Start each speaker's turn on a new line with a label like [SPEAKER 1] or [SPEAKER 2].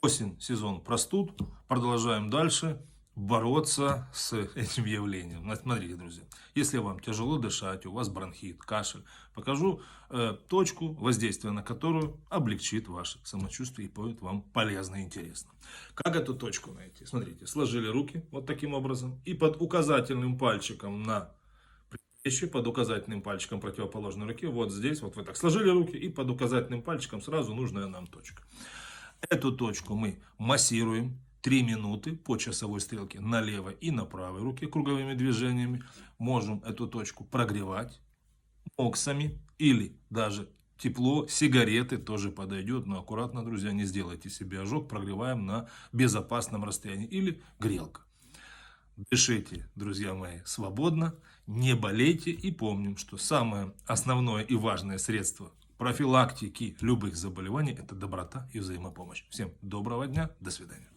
[SPEAKER 1] Осень, сезон простуд. Продолжаем дальше бороться с этим явлением. Смотрите, друзья, если вам тяжело дышать, у вас бронхит, кашель, покажу точку воздействия, на которую облегчит ваше самочувствие и будет вам полезно и интересно. Как эту точку найти? Смотрите, сложили руки вот таким образом и под указательным пальчиком на предплечье, под указательным пальчиком противоположной руки, вот здесь, вот вы так сложили руки и под указательным пальчиком сразу нужная нам точка. Эту точку мы массируем 3 минуты по часовой стрелке на левой и на правой руке круговыми движениями. Можем эту точку прогревать моксами или даже тепло, сигареты тоже подойдет. Но аккуратно, друзья, не сделайте себе ожог. Прогреваем на безопасном расстоянии или грелка. Дышите, друзья мои, свободно, не болейте и помним, что самое основное и важное средство профилактики любых заболеваний — это доброта и взаимопомощь. Всем доброго дня, до свидания.